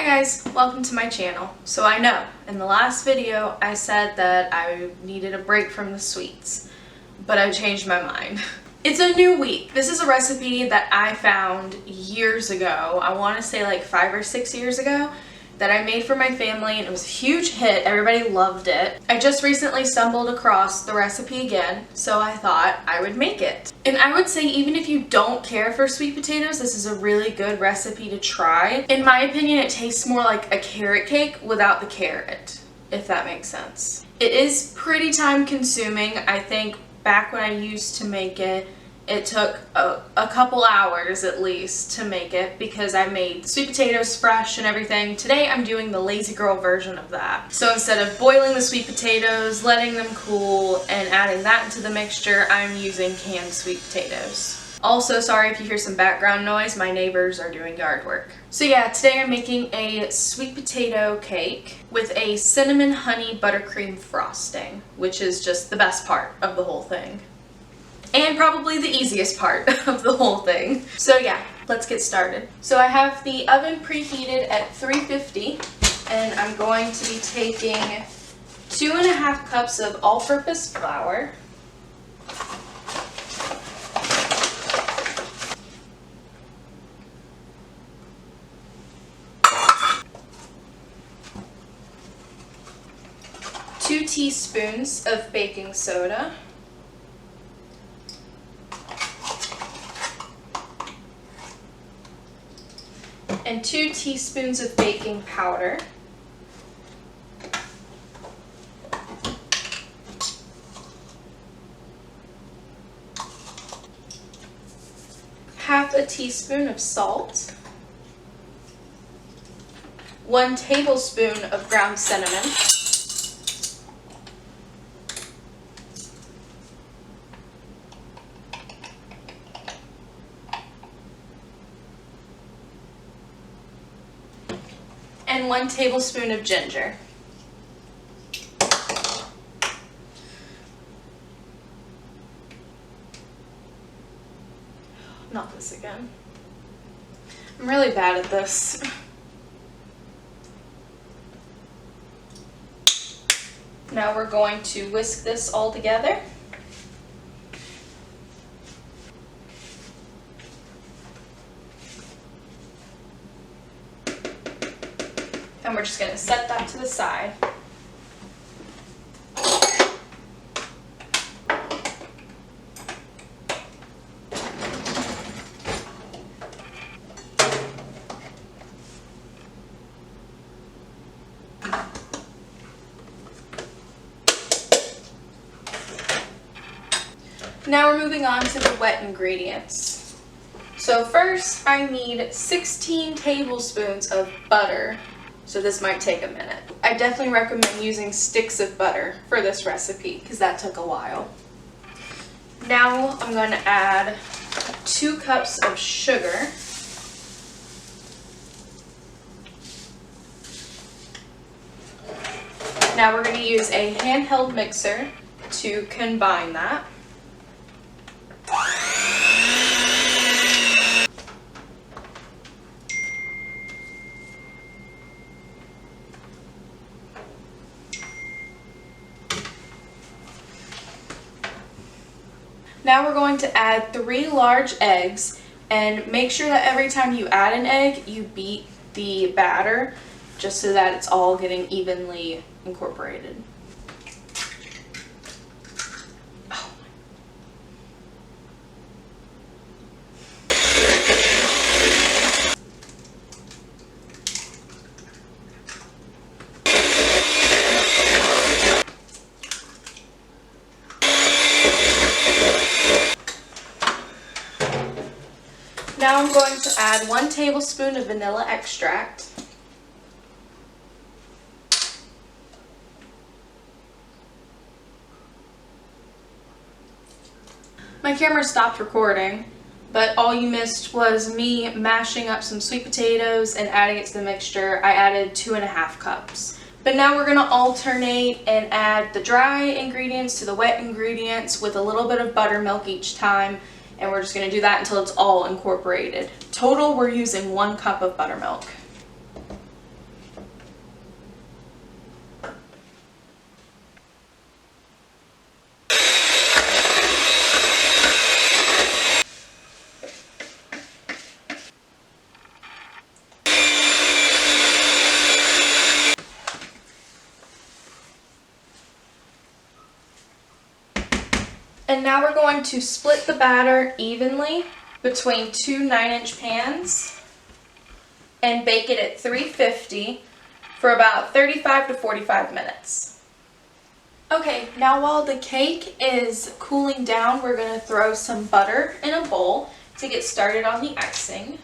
guys, welcome to my channel. So I know, in the last video I said that I needed a break from the sweets, but I changed my mind. It's a new week. This is a recipe that I found years ago, I want to say like 5 or 6 years ago, that I made for my family and it was a huge hit. Everybody loved it. I just recently stumbled across the recipe again, so I thought I would make it. And I would say even if you don't care for sweet potatoes, this is a really good recipe to try. In my opinion, it tastes more like a carrot cake without the carrot, if that makes sense. It is pretty time consuming. I think back when I used to make it, it took a couple hours at least to make it because I made sweet potatoes fresh and everything. Today I'm doing the lazy girl version of that. So instead of boiling the sweet potatoes, letting them cool, and adding that into the mixture, I'm using canned sweet potatoes. Also, sorry if you hear some background noise, my neighbors are doing yard work. So yeah, today I'm making a sweet potato cake with a cinnamon honey buttercream frosting, which is just the best part of the whole thing. And probably the easiest part of the whole thing. So yeah, let's get started. So I have the oven preheated at 350 and I'm going to be taking 2.5 cups of all-purpose flour, two teaspoons of baking soda, and 2 teaspoons of baking powder, half a teaspoon of salt, 1 tablespoon of ground cinnamon, and 1 tablespoon of ginger. Not this again. I'm really bad at this. Now we're going to whisk this all together. And we're just going to set that to the side. Now we're moving on to the wet ingredients. So first I need 16 tablespoons of butter. So this might take a minute. I definitely recommend using sticks of butter for this recipe because that took a while. Now I'm going to add 2 cups of sugar, now we're going to use a handheld mixer to combine that. Now we're going to add 3 large eggs, and make sure that every time you add an egg, you beat the batter just so that it's all getting evenly incorporated. Now I'm going to add 1 tablespoon of vanilla extract, my camera stopped recording, but all you missed was me mashing up some sweet potatoes and adding it to the mixture. I added 2.5 cups. But now we're going to alternate and add the dry ingredients to the wet ingredients with a little bit of buttermilk each time, and we're just going to do that until it's all incorporated. Total, we're using 1 cup of buttermilk. And now we're going to split the batter evenly between two 9-inch pans and bake it at 350 for about 35 to 45 minutes. Okay, now while the cake is cooling down, we're going to throw some butter in a bowl to get started on the icing.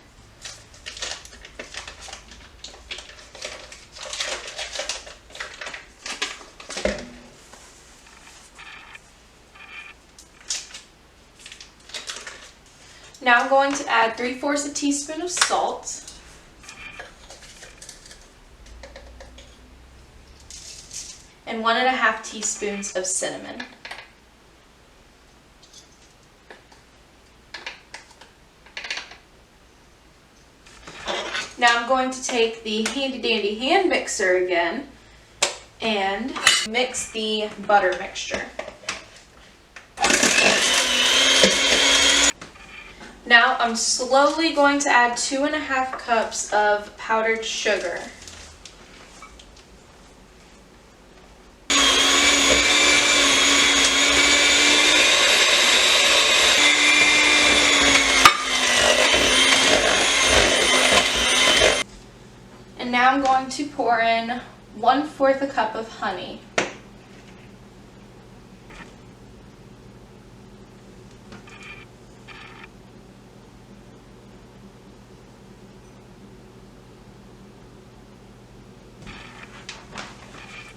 Now I'm going to add 3/4 teaspoon of salt. And 1.5 teaspoons of cinnamon. Now I'm going to take the handy dandy hand mixer again and mix the butter mixture. Now I'm slowly going to add 2.5 cups of powdered sugar. And now I'm going to pour in 1/4 a cup of honey.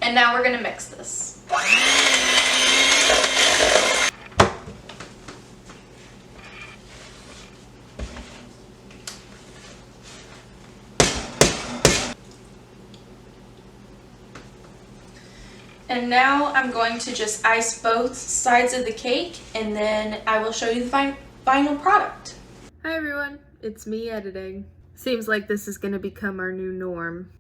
And now we're going to mix this. And now I'm going to just ice both sides of the cake, and then I will show you the final product. Hi everyone, it's me editing. Seems like this is gonna become our new norm.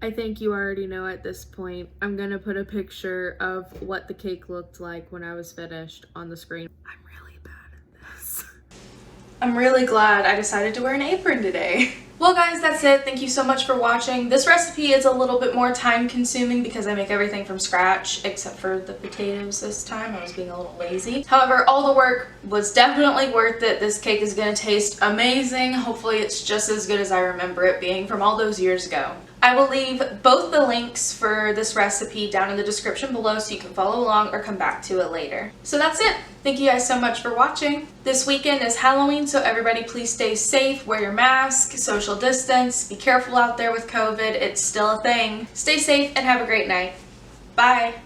I think you already know at this point. I'm gonna put a picture of what the cake looked like when I was finished on the screen. I'm really bad at this. I'm really glad I decided to wear an apron today. Well guys, that's it. Thank you so much for watching. This recipe is a little bit more time consuming because I make everything from scratch, except for the potatoes this time. I was being a little lazy. However, all the work was definitely worth it. This cake is going to taste amazing. Hopefully it's just as good as I remember it being from all those years ago. I will leave both the links for this recipe down in the description below so you can follow along or come back to it later. So that's it. Thank you guys so much for watching. This weekend is Halloween, so everybody please stay safe, wear your mask, social distance, be careful out there with COVID. It's still a thing. Stay safe and have a great night. Bye.